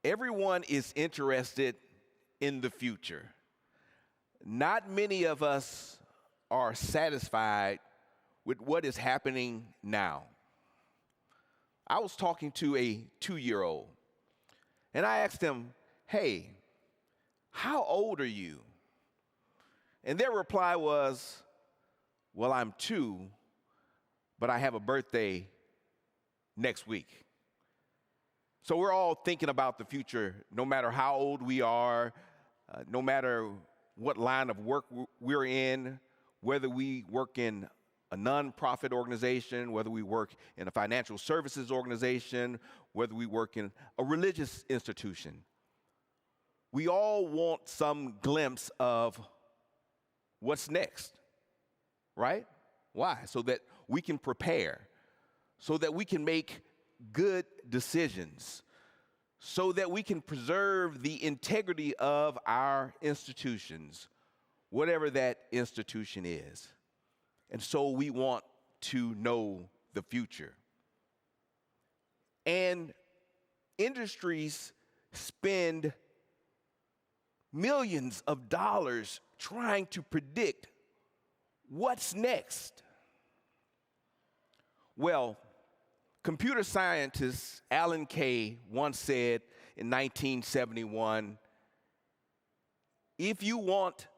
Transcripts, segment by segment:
Everyone is interested in the future. Not many of us are satisfied with what is happening now. I was talking to a 2-year-old, and I asked them, "Hey, how old are you?" And their reply was, "Well, I'm 2, but I have a birthday next week." So we're all thinking about the future, no matter how old we are, no matter what line of work we're in, whether we work in a nonprofit organization, whether we work in a financial services organization, whether we work in a religious institution. We all want some glimpse of what's next, right? Why? So that we can prepare, so that we can make good decisions, so that we can preserve the integrity of our institutions, whatever that institution is. And so we want to know the future. And industries spend millions of dollars trying to predict what's next. Well, computer scientist Alan Kay once said in 1971, if you want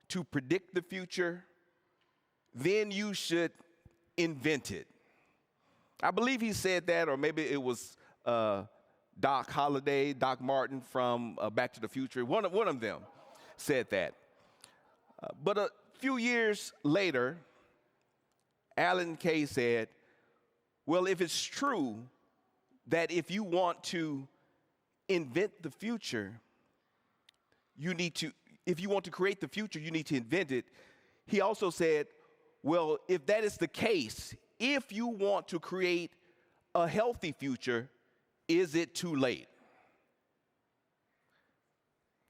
to predict the future, then you should invent it. I believe he said that, or maybe it was Doc Martin from Back to the Future. One of them said that. But a few years later, Alan Kay said, well, if it's true that if you want to invent the future, if you want to create the future, you need to invent it. He also said, well, if that is the case, if you want to create a healthy future, is it too late?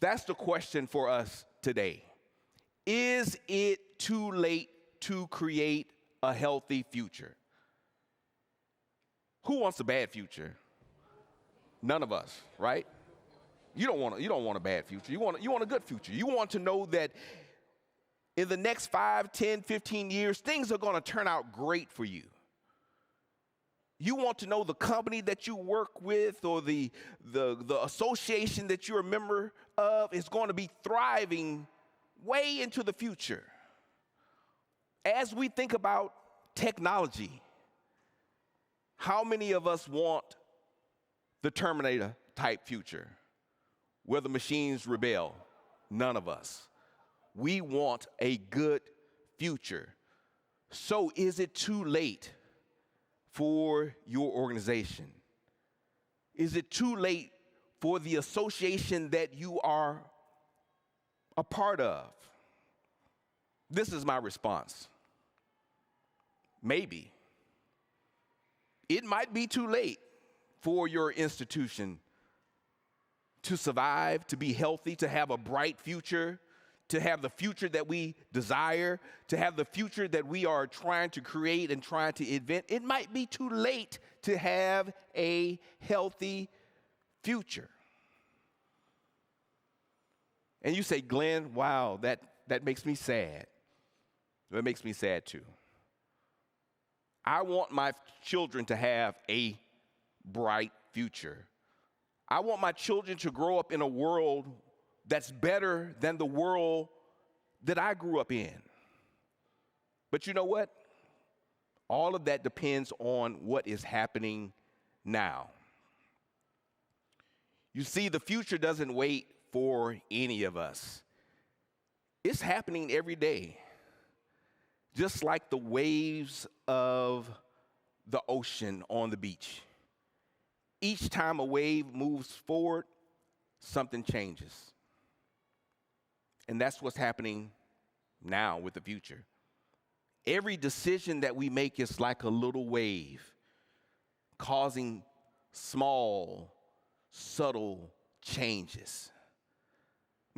That's the question for us today. Is it too late to create a healthy future? Who wants a bad future? None of us, right? You don't want a bad future. You want a good future. You want to know that in the next 5, 10, 15 years, things are going to turn out great for you. You want to know the company that you work with or the association that you're a member of is going to be thriving way into the future. As we think about technology, how many of us want the Terminator type future where the machines rebel? None of us. We want a good future. So is it too late for your organization? Is it too late for the association that you are a part of? This is my response. Maybe. It might be too late for your institution to survive, to be healthy, to have a bright future, to have the future that we desire, to have the future that we are trying to create and trying to invent. It might be too late to have a healthy future. And you say, Glenn, wow, that makes me sad. That makes me sad too. I want my children to have a bright future. I want my children to grow up in a world that's better than the world that I grew up in. But you know what? All of that depends on what is happening now. You see, the future doesn't wait for any of us. It's happening every day. Just like the waves of the ocean on the beach. Each time a wave moves forward, something changes. And that's what's happening now with the future. Every decision that we make is like a little wave, causing small, subtle changes.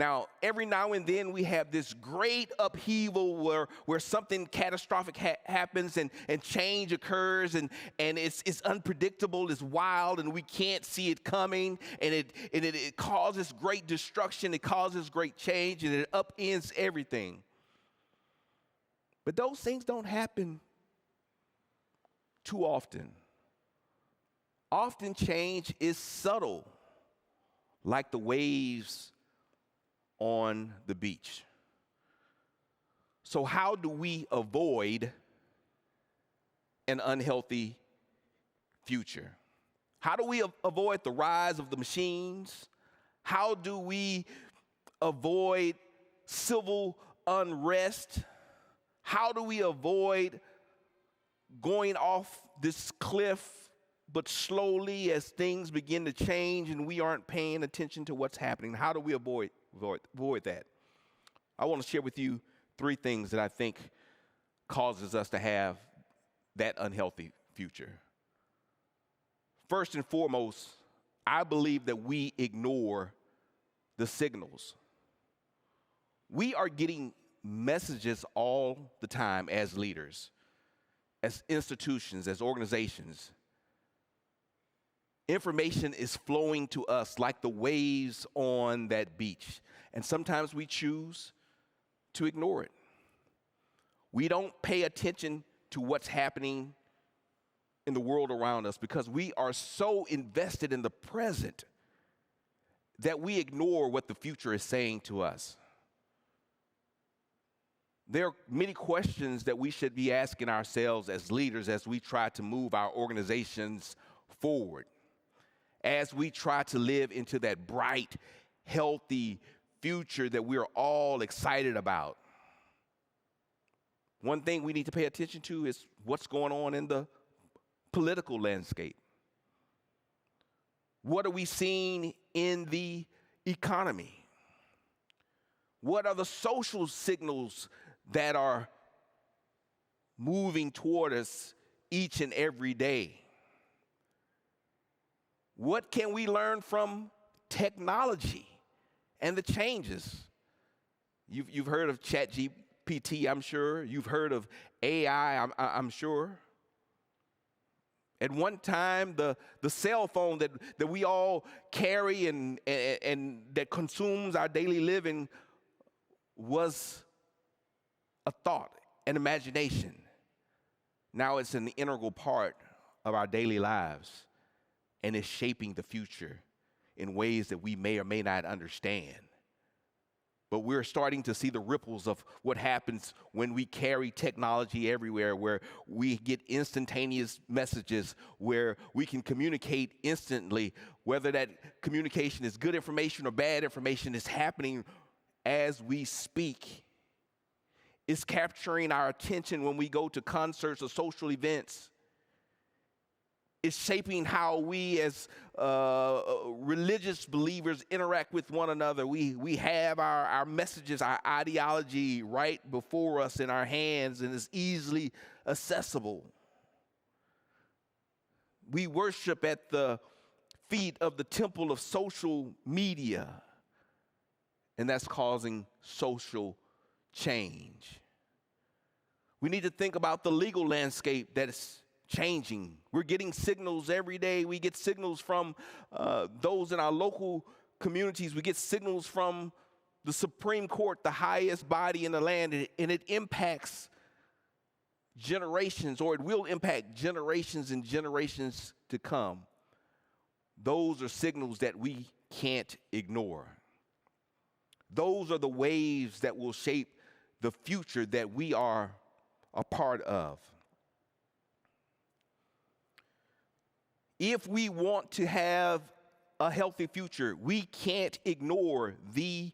Now, every now and then we have this great upheaval where something catastrophic happens and change occurs and it's unpredictable, it's wild, and we can't see it coming, and it causes great destruction, it causes great change, and it upends everything. But those things don't happen too often. Often change is subtle, like the waves on the beach. So how do we avoid an unhealthy future? How do we avoid the rise of the machines? How do we avoid civil unrest? How do we avoid going off this cliff, but slowly as things begin to change and we aren't paying attention to what's happening? How do we avoid that? I want to share with you 3 things that I think causes us to have that unhealthy future. First and foremost, I believe that we ignore the signals. We are getting messages all the time as leaders, as institutions, as organizations. Information is flowing to us like the waves on that beach, and sometimes we choose to ignore it. We don't pay attention to what's happening in the world around us because we are so invested in the present that we ignore what the future is saying to us. There are many questions that we should be asking ourselves as leaders as we try to move our organizations forward, as we try to live into that bright, healthy future that we're all excited about. One thing we need to pay attention to is what's going on in the political landscape. What are we seeing in the economy? What are the social signals that are moving toward us each and every day? What can we learn from technology and the changes? You've heard of ChatGPT, I'm sure. You've heard of AI, I'm sure. At one time, the cell phone that we all carry and that consumes our daily living was a thought, an imagination. Now it's an integral part of our daily lives, and it's shaping the future in ways that we may or may not understand. But we're starting to see the ripples of what happens when we carry technology everywhere, where we get instantaneous messages, where we can communicate instantly. Whether that communication is good information or bad information, is happening as we speak. It's capturing our attention when we go to concerts or social events. It's shaping how we as religious believers interact with one another. We have our messages, our ideology right before us in our hands, and it's easily accessible. We worship at the feet of the temple of social media, and that's causing social change. We need to think about the legal landscape that is changing. We're getting signals every day. We get signals from those in our local communities. We get signals from the Supreme Court, the highest body in the land, and it impacts generations, or it will impact generations and generations to come. Those are signals that we can't ignore. Those are the waves that will shape the future that we are a part of. If we want to have a healthy future, we can't ignore the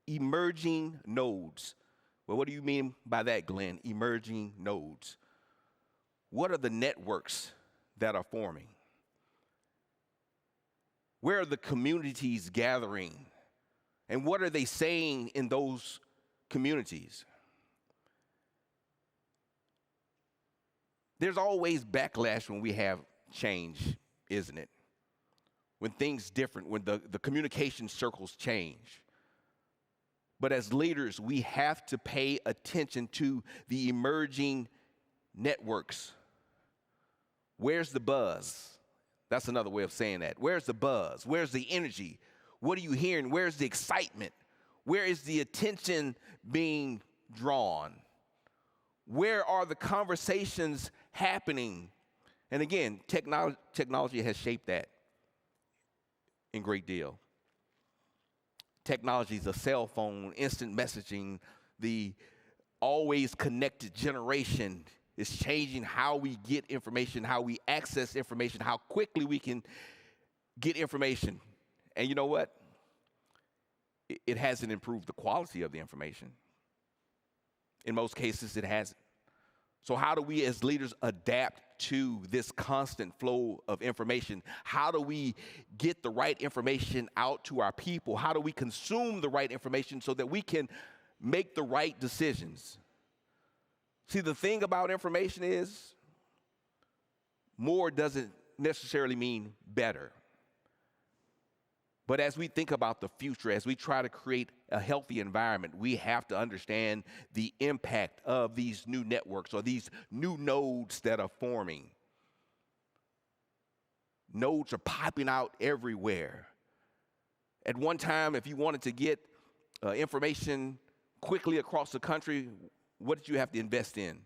emerging nodes. Well, what do you mean by that, Glenn? Emerging nodes. What are the networks that are forming? Where are the communities gathering? And what are they saying in those communities? There's always backlash when we have change, isn't it? When things different, when the communication circles change. But as leaders, we have to pay attention to the emerging networks. Where's the buzz? That's another way of saying that. Where's the buzz? Where's the energy? What are you hearing? Where's the excitement? Where is the attention being drawn? Where are the conversations happening? And again, technology has shaped that in great deal. Technology is a cell phone, instant messaging, the always connected generation is changing how we get information, how we access information, how quickly we can get information. And you know what? It hasn't improved the quality of the information. In most cases, it hasn't. So how do we as leaders adapt to this constant flow of information? How do we get the right information out to our people? How do we consume the right information so that we can make the right decisions? See, the thing about information is more doesn't necessarily mean better. But as we think about the future, as we try to create a healthy environment, we have to understand the impact of these new networks or these new nodes that are forming. Nodes are popping out everywhere. At one time, if you wanted to get information quickly across the country, what did you have to invest in?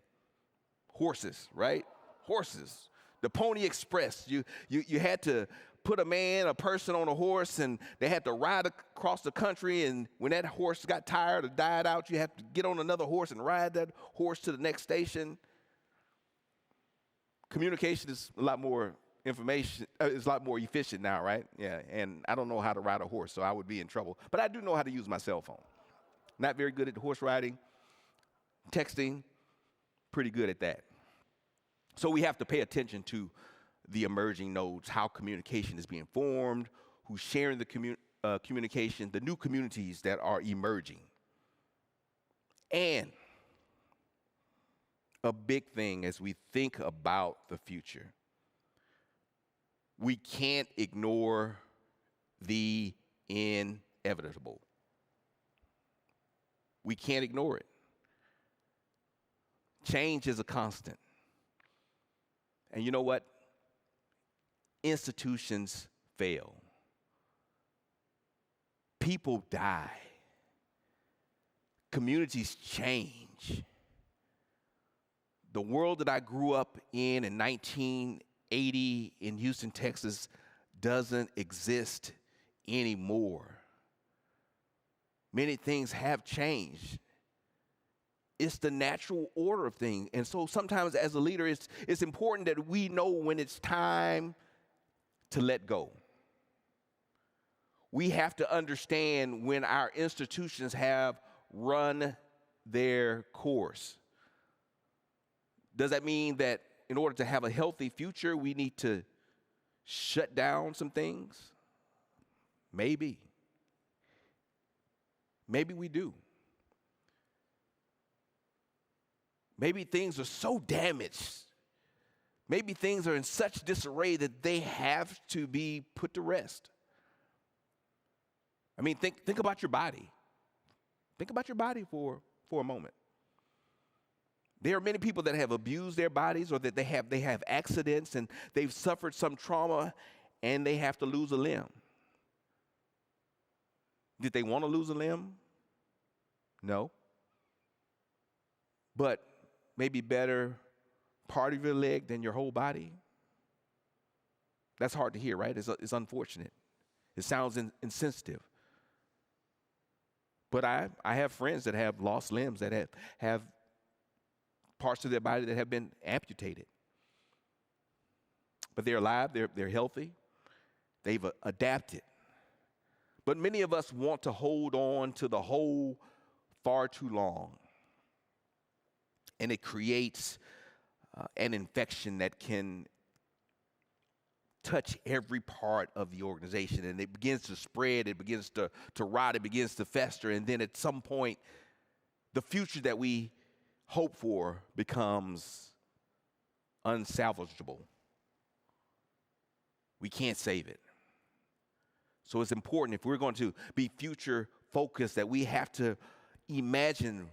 Horses, right? Horses. The Pony Express. You had to put a person on a horse, and they had to ride across the country, and when that horse got tired or died out, you have to get on another horse and ride that horse to the next station. Communication is a lot more is a lot more efficient now, right? Yeah, and I don't know how to ride a horse, so I would be in trouble. But I do know how to use my cell phone. Not very good at horse riding, texting, pretty good at that. So we have to pay attention to the emerging nodes, how communication is being formed, who's sharing the communication, the new communities that are emerging. And a big thing as we think about the future, we can't ignore the inevitable. We can't ignore it. Change is a constant. And you know what? Institutions fail. People die. Communities change. The world that I grew up in 1980 in Houston, Texas, doesn't exist anymore. Many things have changed. It's the natural order of things. And so sometimes as a leader, it's important that we know when it's time to let go. We have to understand when our institutions have run their course. Does that mean that in order to have a healthy future, we need to shut down some things? Maybe. Maybe we do. Maybe things are so damaged. Maybe things are in such disarray that they have to be put to rest. I mean, think about your body. Think about your body for a moment. There are many people that have abused their bodies or that they have accidents and they've suffered some trauma and they have to lose a limb. Did they want to lose a limb? No. But maybe better part of your leg than your whole body. That's hard to hear, right? It's unfortunate. It sounds insensitive. But I have friends that have lost limbs, that have parts of their body that have been amputated. But they're alive, they're healthy, they've adapted. But many of us want to hold on to the whole far too long. And it creates an infection that can touch every part of the organization. And it begins to spread, it begins to rot, it begins to fester. And then at some point, the future that we hope for becomes unsalvageable. We can't save it. So it's important, if we're going to be future focus, that we have to imagine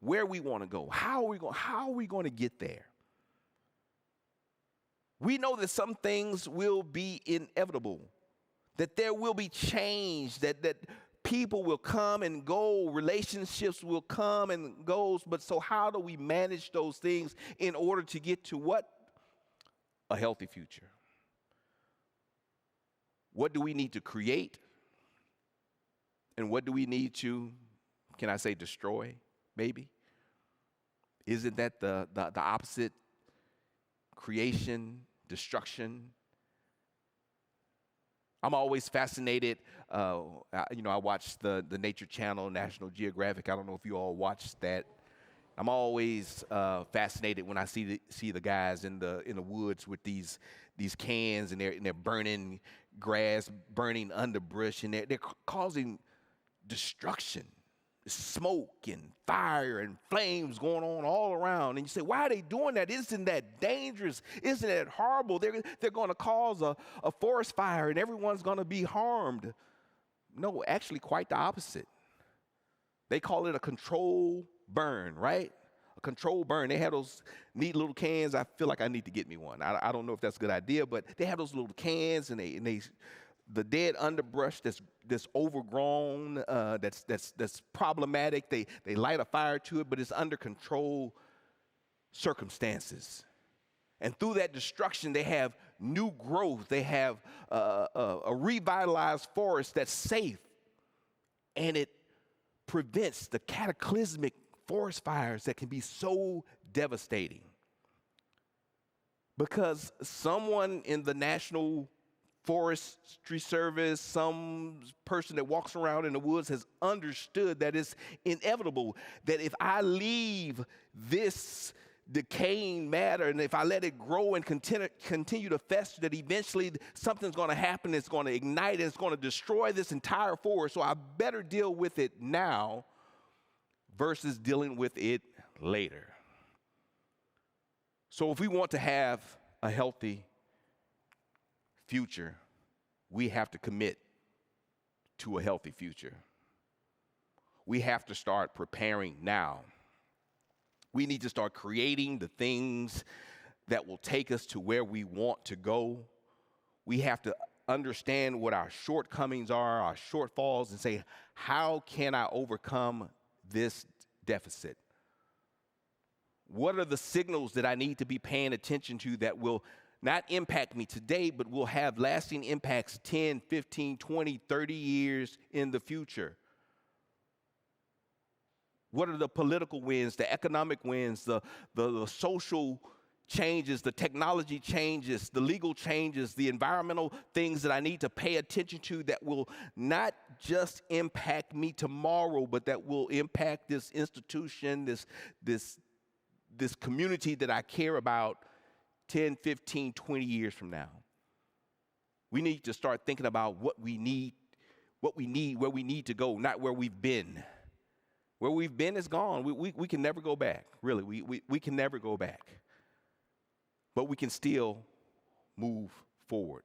where we want to go. How are we going to get there? We know that some things will be inevitable, that there will be change, that people will come and go, relationships will come and go. But so how do we manage those things in order to get to what? A healthy future. What do we need to create? And what do we need to, can I say, destroy, maybe? Isn't that the opposite? Creation, destruction. I'm always fascinated. I watch the Nature Channel, National Geographic. I don't know if you all watch that. I'm always fascinated when I see the guys in the woods with these cans, and they're burning grass, burning underbrush, and they're causing destruction, smoke and fire and flames going on all around. And you say, why are they doing that? Isn't that dangerous? Isn't that horrible? They're going to cause a forest fire and everyone's going to be harmed. No, actually quite the opposite. They call it a control burn, right? A control burn. They have those neat little cans. I feel like I need to get me one. I don't know if that's a good idea, but they have those little cans, and they the dead underbrush that's overgrown, that's problematic. They light a fire to it, but it's under control circumstances. And through that destruction, they have new growth. They have a revitalized forest that's safe, and it prevents the cataclysmic forest fires that can be so devastating. Because someone in the National Forestry Service, some person that walks around in the woods has understood that it's inevitable, that if I leave this decaying matter and if I let it grow and continue to fester, that eventually something's going to happen, it's going to ignite, and it's going to destroy this entire forest. So I better deal with it now versus dealing with it later. So if we want to have a healthy future, we have to commit to a healthy future. We have to start preparing now. We need to start creating the things that will take us to where we want to go. We have to understand what our shortcomings are, our shortfalls, and say, how can I overcome this deficit? What are the signals that I need to be paying attention to that will not impact me today, but will have lasting impacts 10, 15, 20, 30 years in the future? What are the political wins, the economic wins, the social changes, the technology changes, the legal changes, the environmental things that I need to pay attention to that will not just impact me tomorrow, but that will impact this institution, this community that I care about 10, 15, 20 years from now? We need to start thinking about what we need, where we need to go, not where we've been. Where we've been is gone. We can never go back, really. We can never go back. But we can still move forward.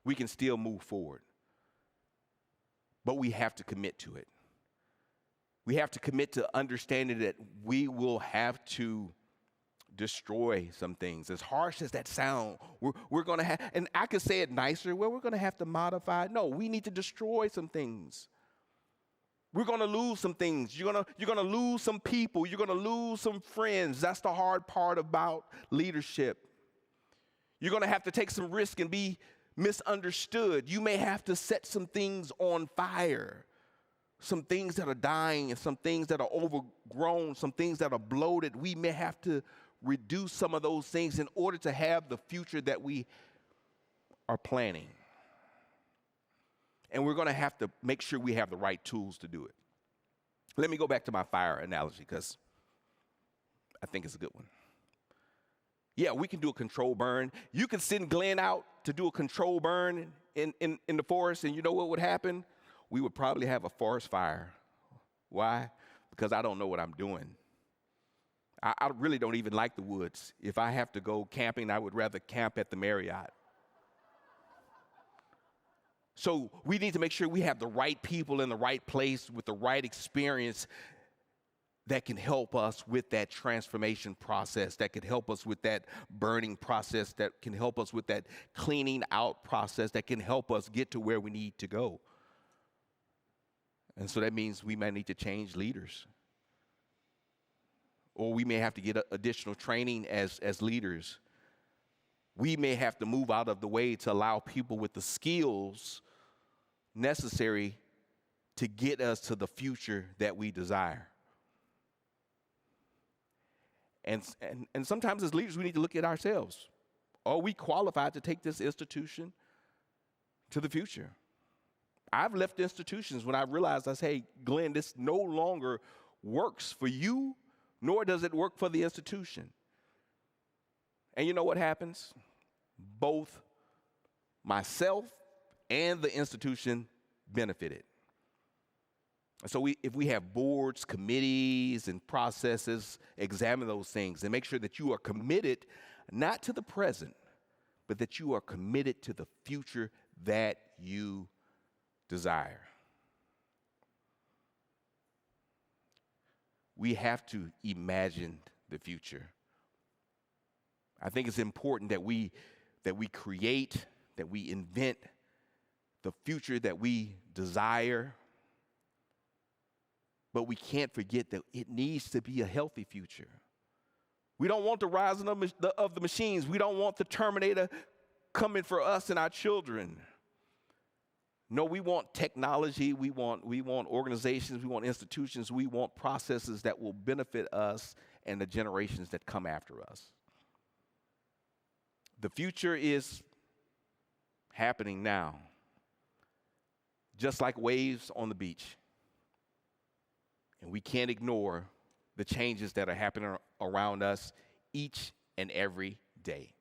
We can still move forward. But we have to commit to it. We have to commit to understanding that we will have to destroy some things. As harsh as that sounds, we're going to have, and I could say it nicer, well, we're going to have to modify it. No, we need to destroy some things. We're going to lose some things. You're going to lose some people. You're going to lose some friends. That's the hard part about leadership. You're going to have to take some risk and be misunderstood. You may have to set some things on fire. Some things that are dying and some things that are overgrown, some things that are bloated. We may have to reduce some of those things in order to have the future that we are planning. And we're going to have to make sure we have the right tools to do it. Let me go back to my fire analogy because I think it's a good one. Yeah, we can do a control burn. You can send Glenn out to do a control burn in the forest, and you know what would happen? We would probably have a forest fire. Why? Because I don't know what I'm doing. I really don't even like the woods. If I have to go camping, I would rather camp at the Marriott. So we need to make sure we have the right people in the right place with the right experience that can help us with that transformation process, that can help us with that burning process, that can help us with that cleaning out process, that can help us get to where we need to go. And so that means we may need to change leaders. Or we may have to get additional training as leaders. We may have to move out of the way to allow people with the skills necessary to get us to the future that we desire. And sometimes as leaders, we need to look at ourselves. Are we qualified to take this institution to the future? I've left institutions when I realized, I say, hey, Glenn, this no longer works for you, nor does it work for the institution. And you know what happens? Both myself and the institution benefited. So if we have boards, committees, and processes, examine those things and make sure that you are committed not to the present, but that you are committed to the future that you desire. We have to imagine the future. I think it's important that we create, that we invent the future that we desire. But we can't forget that it needs to be a healthy future. We don't want the rise of the machines. We don't want the Terminator coming for us and our children. No, we want technology. We want organizations. We want institutions. We want processes that will benefit us and the generations that come after us. The future is happening now, just like waves on the beach. And we can't ignore the changes that are happening around us each and every day.